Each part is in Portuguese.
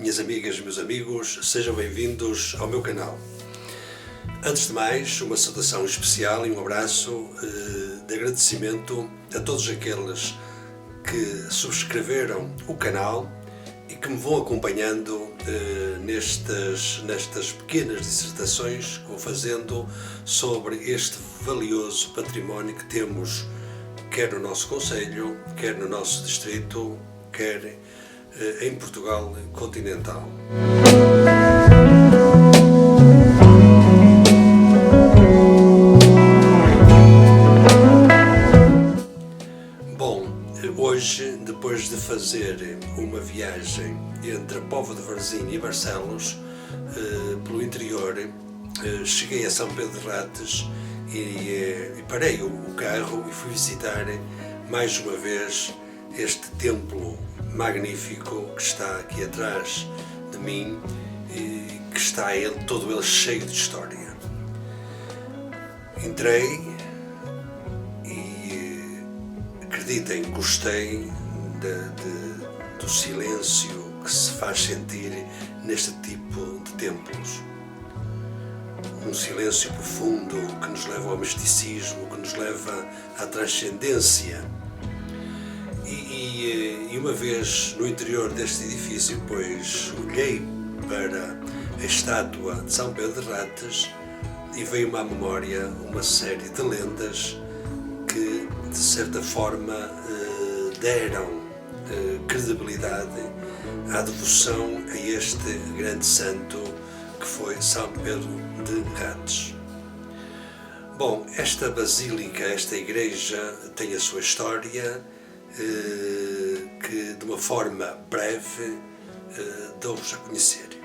minhas amigas e meus amigos, sejam bem-vindos ao meu canal. Antes de mais, uma saudação especial e um abraço de agradecimento a todos aqueles que subscreveram o canal e que me vão acompanhando nestas pequenas dissertações que vou fazendo sobre este valioso património que temos, quer no nosso concelho, quer no nosso distrito, quer em Portugal continental. Bom, hoje, depois de fazer uma viagem entre a Póvoa de Varzim e Barcelos, pelo interior, cheguei a São Pedro de Rates e parei o carro e fui visitar mais uma vez este templo magnífico que está aqui atrás de mim e que está todo ele cheio de história. Entrei e acreditem, gostei do silêncio que se faz sentir neste tipo de templos. Um silêncio profundo que nos leva ao misticismo, que nos leva à transcendência. E uma vez no interior deste edifício, pois olhei para a estátua de São Pedro de Rates e veio-me à memória uma série de lendas que, de certa forma, deram credibilidade à devoção a este grande santo que foi São Pedro de Rates. Bom, esta basílica, esta igreja tem a sua história, que de uma forma breve dou-vos a conhecer.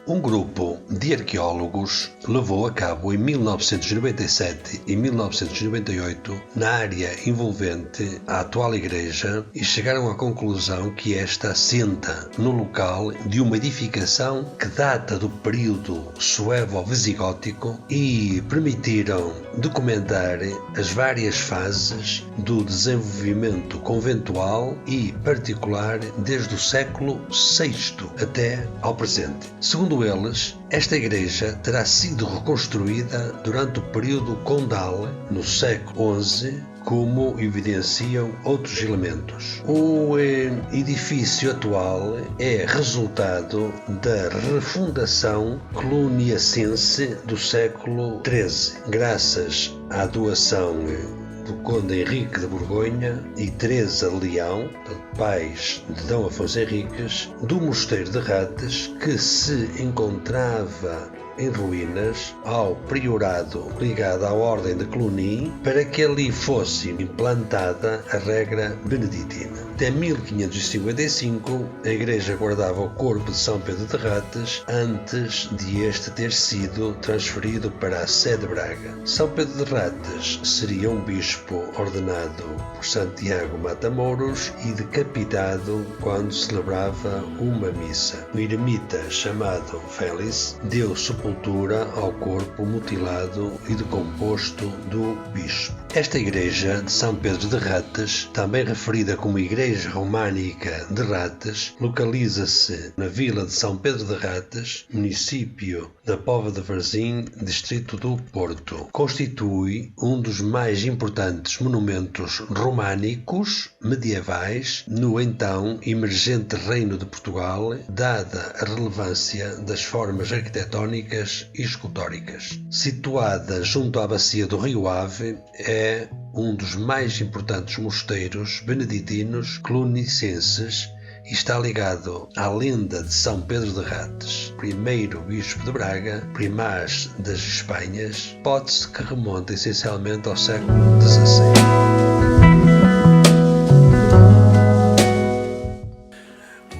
Um grupo de arqueólogos levou a cabo em 1997 e 1998 na área envolvente a atual igreja e chegaram à conclusão que esta assenta no local de uma edificação que data do período suevo-visigótico e permitiram documentar as várias fases do desenvolvimento conventual e particular desde o século VI até ao presente. Segundo eles, esta igreja terá sido reconstruída durante o período condal, no século XI, como evidenciam outros elementos. O edifício atual é resultado da refundação coloniacense do século XIII, graças à doação do Conde Henrique de Borgonha e Teresa de Leão, pais de D. Afonso Henriques, do Mosteiro de Rates, que se encontrava em ruínas, ao priorado ligado à Ordem de Cluny, para que ali fosse implantada a regra beneditina. Até 1555, a igreja guardava o corpo de São Pedro de Rates antes de este ter sido transferido para a Sé de Braga. São Pedro de Rates seria um bispo ordenado por Santiago Matamoros e decapitado quando celebrava uma missa. O eremita chamado Félix deu sepultura ao corpo mutilado e decomposto do bispo. Esta igreja de São Pedro de Rates, também referida como Igreja Românica de Rates, localiza-se na vila de São Pedro de Rates, município da Póvoa de Varzim, distrito do Porto. Constitui um dos mais importantes monumentos românicos medievais no então emergente Reino de Portugal, dada a relevância das formas arquitetónicas e escultóricas. Situada junto à bacia do Rio Ave, é um dos mais importantes mosteiros beneditinos clunicenses e está ligado à lenda de São Pedro de Rates, primeiro bispo de Braga, primaz das Espanhas, hipótese que remonta essencialmente ao século XVI.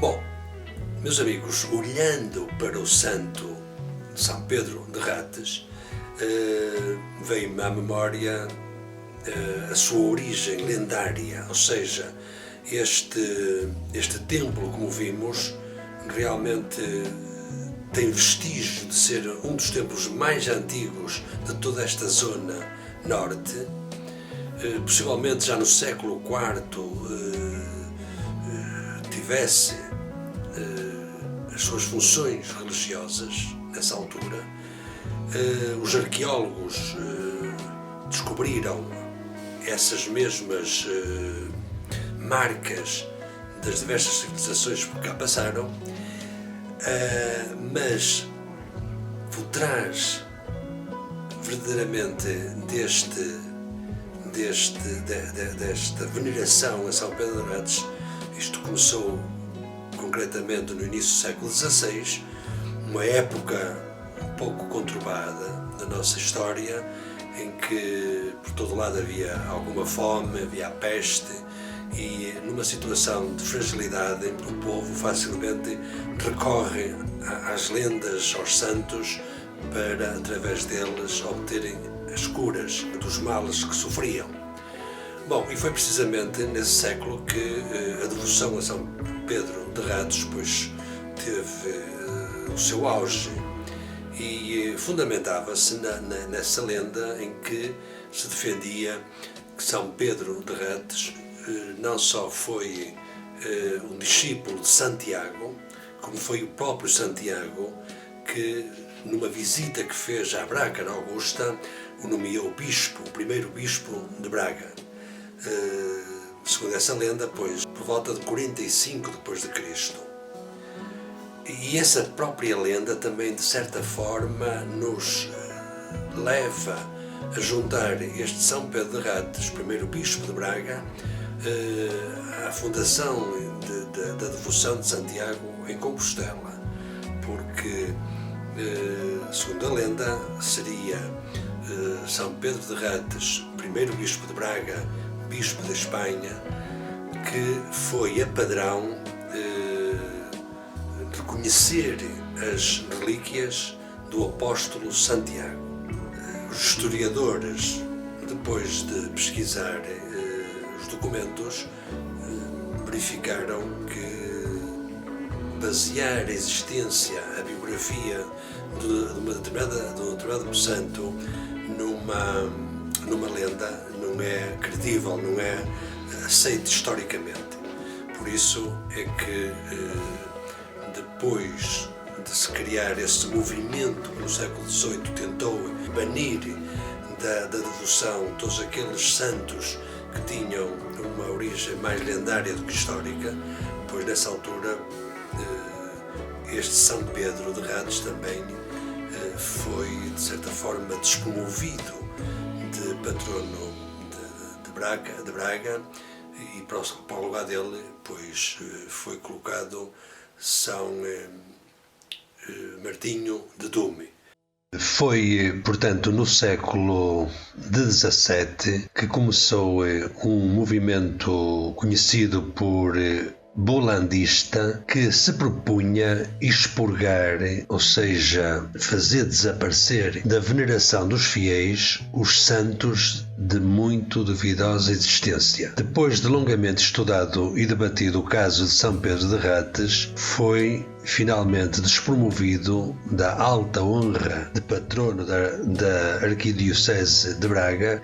Bom, meus amigos, olhando para o santo de São Pedro de Rates, veio-me à memória a sua origem lendária, ou seja, este templo, como vimos, realmente tem vestígio de ser um dos templos mais antigos de toda esta zona norte. Possivelmente já no século IV tivesse as suas funções religiosas nessa altura. Os arqueólogos descobriram essas mesmas marcas das diversas civilizações que por cá passaram, mas por trás verdadeiramente desta veneração a São Pedro de Rates, isto começou concretamente no início do século XVI, uma época um pouco conturbada da nossa história, em que por todo lado havia alguma fome, havia a peste, e numa situação de fragilidade o povo facilmente recorre às lendas, aos santos, para através deles obterem as curas dos males que sofriam. Bom, e foi precisamente nesse século que a devoção a São Pedro de Rates pois teve o seu auge, e fundamentava-se nessa lenda em que se defendia que São Pedro de Rates não só foi um discípulo de Santiago, como foi o próprio Santiago que, numa visita que fez à Braga, na Augusta, o nomeou bispo, o primeiro bispo de Braga. Segundo essa lenda, pois, por volta de 45 depois de Cristo. E essa própria lenda também, de certa forma, nos leva a juntar este São Pedro de Rates, primeiro bispo de Braga, à fundação da devoção de Santiago em Compostela, porque, segundo a lenda, seria São Pedro de Rates, primeiro bispo de Braga, bispo da Espanha, que foi apadrão de conhecer as relíquias do apóstolo Santiago. Os historiadores, depois de pesquisar os documentos, verificaram que basear a existência, a biografia de um determinado santo numa lenda não é credível, não é aceito historicamente. Por isso é que depois de se criar esse movimento que no século XVIII tentou banir da devoção todos aqueles santos que tinham uma origem mais lendária do que histórica, pois nessa altura este São Pedro de Rates também foi, de certa forma, despromovido de patrono de Braga, e para o lugar dele pois foi colocado São Martinho de Dume. Foi, portanto, no século XVII que começou um movimento conhecido por bolandista, que se propunha expurgar, ou seja, fazer desaparecer da veneração dos fiéis os santos de muito duvidosa existência. Depois de longamente estudado e debatido o caso de São Pedro de Rates, foi finalmente despromovido da alta honra de patrono da Arquidiocese de Braga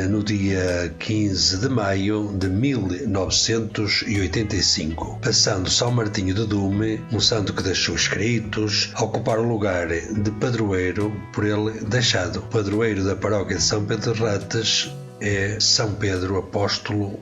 no dia 15 de maio de 1985, passando São Martinho de Dume, um santo que deixou escritos, a ocupar o lugar de padroeiro por ele deixado. O padroeiro da paróquia de São Pedro de Rates é São Pedro Apóstolo.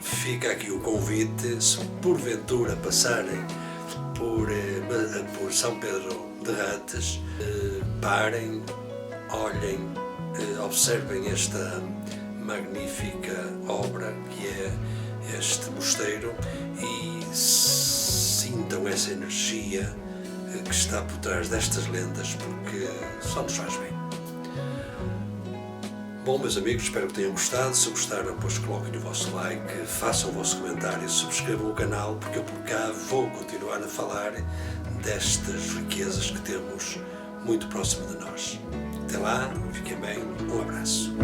Fica aqui o convite, se porventura passarem por São Pedro de Rates, parem, olhem, observem esta magnífica obra que é este mosteiro e sintam essa energia que está por trás destas lendas, porque só nos faz bem. Bom, meus amigos, espero que tenham gostado. Se gostaram, pois coloquem o vosso like, façam o vosso comentário, subscrevam o canal, porque eu por cá vou continuar a falar destas riquezas que temos muito próximo de nós. Até lá, fiquem bem, um abraço.